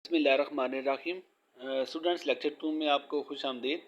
बिस्मिल्लाहिर्रहमानिर्रहीम। Students, lecture 2 में आपको खुश आमदीद।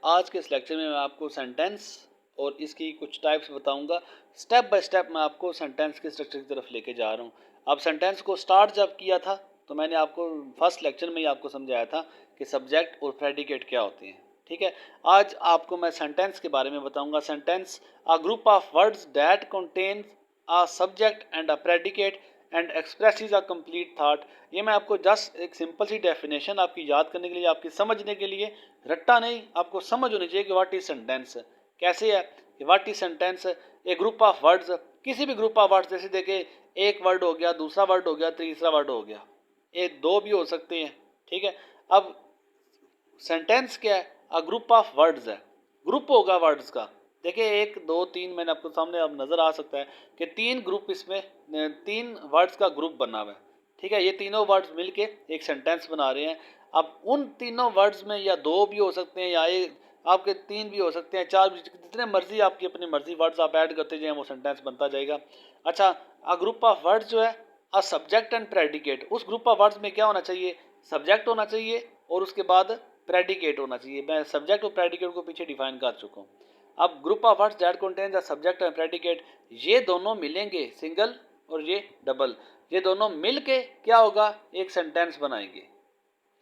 आज के इस लेक्चर में मैं आपको सेंटेंस और इसकी कुछ टाइप्स बताऊंगा। स्टेप बाय स्टेप मैं आपको सेंटेंस के स्ट्रक्चर की तरफ लेके जा रहा हूं। अब सेंटेंस को स्टार्ट जब किया था तो मैंने आपको फर्स्ट लेक्चर में ही आपको समझाया था कि सब्जेक्ट और प्रेडिकेट क्या होते हैं। ठीक है, आज आपको मैं सेंटेंस के बारे में बताऊंगा। Sentence a group of words that contains a subject and a predicate and expresses a complete thought. ये मैं आपको जस्ट एक सिंपल सी डेफिनेशन आपकी याद करने के लिए, आपकी समझने के लिए, रट्टा नहीं, आपको समझ होनी चाहिए कि व्हाट इज सेंटेंस कैसे है। What is sentence, A group of words, किसी भी ग्रुप ऑफ वर्ड्स, जैसे देखे एक वर्ड हो गया, दूसरा वर्ड हो गया, तीसरा वर्ड हो गया, ये दो भी हो सकते हैं। ठीक है, अब सेंटेंस क्या है? अ ग्रुप ऑफ वर्ड्स है, ग्रुप होगा वर्ड्स का। देखिए एक दो तीन, मैंने आपको सामने अब नजर आ सकता है कि तीन ग्रुप, इसमें तीन वर्ड्स का ग्रुप बना हुआ है। ठीक है, ये तीनों वर्ड्स मिलके एक सेंटेंस बना रहे हैं। अब उन तीनों वर्ड्स में या दो भी हो सकते हैं, या आपके तीन भी हो सकते हैं, चार भी, जितने मर्जी आपकी अपनी मर्जी वर्ड्स आप ऐड करते जाएं वो सेंटेंस बनता जाएगा। अच्छा, अ ग्रुप ऑफ वर्ड्स जो है, अ सब्जेक्ट एंड प्रेडिकेट, उस ग्रुप ऑफ वर्ड्स में क्या होना चाहिए? सब्जेक्ट होना चाहिए और उसके बाद प्रेडिकेट होना चाहिए। मैं सब्जेक्ट और प्रेडिकेट को पीछे डिफाइन कर चुका हूँ। अब group of words that contain the subject and predicate, ये दोनों मिलेंगे, सिंगल और ये डबल, ये दोनों मिलके क्या होगा? एक सेंटेंस बनाएंगे।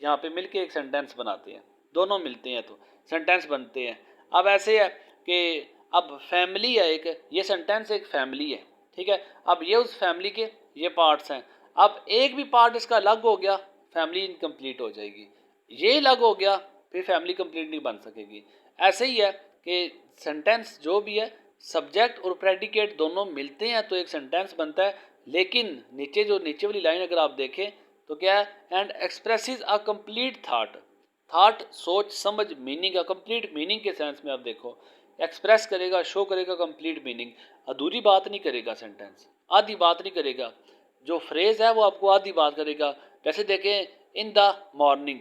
यहाँ पे मिलके एक सेंटेंस बनाते हैं, दोनों मिलते हैं तो सेंटेंस बनते हैं। अब ऐसे है कि अब फैमिली है एक, ये सेंटेंस एक फैमिली है। ठीक है, अब ये उस फैमिली के ये पार्ट्स हैं। अब एक भी पार्ट इसका अलग हो गया, फैमिली इनकम्प्लीट हो जाएगी। ये अलग हो गया, फिर फैमिली कंप्लीट नहीं बन सकेगी। ऐसे ही है कि सेंटेंस जो भी है, सब्जेक्ट और प्रेडिकेट दोनों मिलते हैं तो एक सेंटेंस बनता है। लेकिन नीचे जो नीचे वाली लाइन अगर आप देखें तो क्या है? And expresses a complete thought, thought सोच समझ मीनिंग, का कंप्लीट मीनिंग के सेंस में आप देखो, एक्सप्रेस करेगा, शो करेगा कंप्लीट मीनिंग। अधूरी बात नहीं करेगा सेंटेंस, आधी बात नहीं करेगा। जो फ्रेज है वो आपको आधी बात करेगा। जैसे देखें in the morning,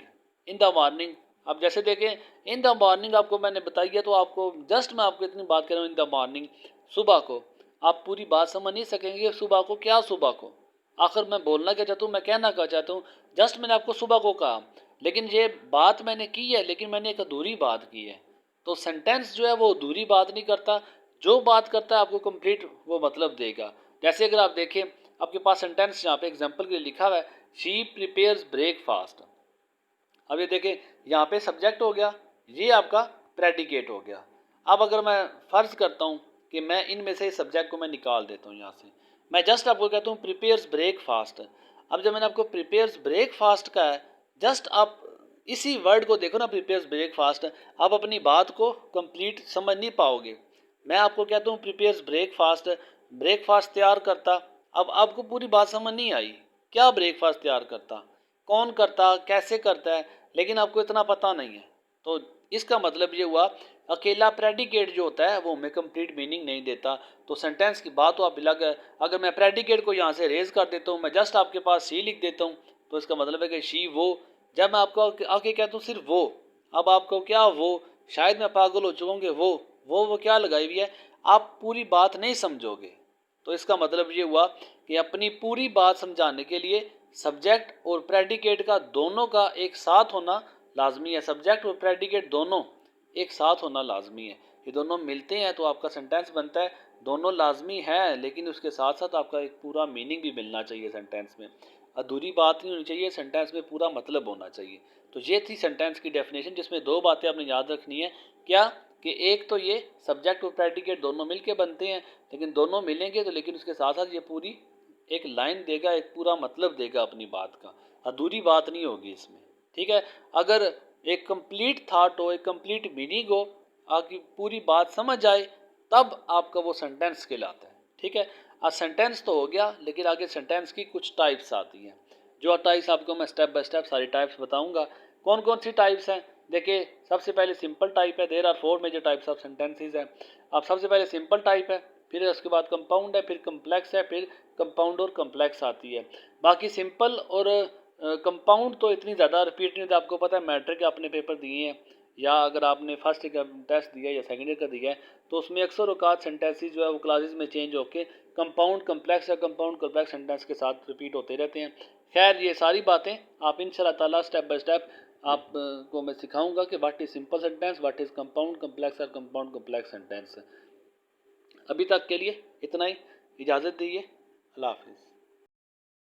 in the morning, अब जैसे देखें इन द मॉर्निंग आपको मैंने बताई है, तो आपको जस्ट मैं आपको इतनी बात कर रहा हूँ, इन द मॉर्निंग, सुबह को। आप पूरी बात समझ नहीं सकेंगे सुबह को, क्या सुबह को, आखिर मैं बोलना क्या चाहता हूँ, मैं कहना क्या चाहता हूँ। जस्ट मैंने आपको सुबह को कहा, लेकिन ये बात मैंने की है, लेकिन मैंने एक अधूरी बात की है। तो सेंटेंस जो है वो अधूरी बात नहीं करता, जो बात करता है आपको कंप्लीट वो मतलब देगा। जैसे अगर आप देखें, आपके पास सेंटेंस यहाँ पे एग्जांपल के लिए लिखा हुआ है, शी प्रिपेयर्स ब्रेकफास्ट। अब ये देखें, यहाँ पे सब्जेक्ट हो गया, ये आपका प्रेडिकेट हो गया। अब अगर मैं फर्ज करता हूँ कि मैं इनमें से सब्जेक्ट को मैं निकाल देता हूँ यहाँ से, मैं जस्ट आपको कहता हूँ प्रिपेयर्स ब्रेकफास्ट। अब जब मैंने आपको प्रिपेयर्स ब्रेकफास्ट का है, जस्ट आप इसी वर्ड को देखो ना, प्रिपेयर्स ब्रेकफास्ट, आप अपनी बात को कंप्लीट समझ नहीं पाओगे। मैं आपको कहता हूँ प्रिपेयर्स ब्रेकफास्ट, ब्रेकफास्ट तैयार करता। अब आपको पूरी बात समझ नहीं आई, क्या ब्रेकफास्ट तैयार करता, कौन करता, कैसे करता है, लेकिन आपको इतना पता नहीं है। तो इसका मतलब ये हुआ, अकेला प्रेडिकेट जो होता है वो हमें कंप्लीट मीनिंग नहीं देता। तो सेंटेंस की बात तो आप अलग है। अगर मैं प्रेडिकेट को यहाँ से रेज कर देता हूँ, मैं जस्ट आपके पास सी लिख देता हूँ, तो इसका मतलब है कि शी वो। जब मैं आपको आके कहता हूँ सिर्फ वो, अब आपको क्या वो, शायद मैं पागल हो चुका हूँ कि वो क्या लगाई हुई है, आप पूरी बात नहीं समझोगे। तो इसका मतलब ये हुआ कि अपनी पूरी बात समझाने के लिए सब्जेक्ट और प्रेडिकेट का दोनों का एक साथ होना लाजमी है। सब्जेक्ट और प्रेडिकेट दोनों एक साथ होना लाजमी है। ये दोनों मिलते हैं तो आपका सेंटेंस बनता है। दोनों लाजमी है, लेकिन उसके साथ साथ आपका एक पूरा मीनिंग भी मिलना चाहिए सेंटेंस में। अधूरी बात नहीं होनी चाहिए, सेंटेंस में पूरा मतलब होना चाहिए। तो ये थी सेंटेंस की डेफिनेशन, जिसमें दो बातें आपने याद रखनी है। क्या कि एक तो ये सब्जेक्ट और प्रेडिकेट दोनों मिलके बनते हैं, लेकिन दोनों मिलेंगे तो, लेकिन उसके साथ साथ ये पूरी एक लाइन देगा, एक पूरा मतलब देगा अपनी बात का, अधूरी बात नहीं होगी इसमें। ठीक है, अगर एक कंप्लीट थाट हो, एक कंप्लीट मीनिंग हो, आपकी पूरी बात समझ आए, तब आपका वो सेंटेंस कहलाता है। ठीक है, आज सेंटेंस तो हो गया, लेकिन आगे सेंटेंस की कुछ टाइप्स आती हैं। जो टाइप्स आपको मैं स्टेप बाय स्टेप सारी टाइप्स बताऊंगा। कौन कौन सी टाइप्स हैं? देखिए, सबसे पहले सिंपल टाइप है। There are 4 major types of sentences हैं। अब सबसे पहले सिंपल टाइप है, फिर उसके बाद कंपाउंड है, फिर कम्प्लेक्स है, फिर कंपाउंड और कम्प्लेक्स आती है। बाकी सिंपल और कंपाउंड तो इतनी ज़्यादा रिपीट नहीं होता। आपको पता है मैट्रिक के आपने पेपर दिए हैं, या अगर आपने फर्स्ट ईयर का टेस्ट दिया है या सेकेंड ईयर का दिया है, तो उसमें अक्सर औकात सेंटेंसेस जो है वो क्लासेस में चेंज होकर कंपाउंड कम्प्लेक्स या कंपाउंड कम्प्लेक्स सेंटेंस के साथ रिपीट होते रहते हैं। खैर ये सारी बातें आप इंशाल्लाह ताला स्टेप बाय स्टेप आप को मैं सिखाऊंगा कि what is simple sentence, what is compound complex और कंपाउंड कम्प्लेक्स सेंटेंस। अभी तक के लिए इतना ही, इजाज़त दीजिए, अल्लाह हाफिज़।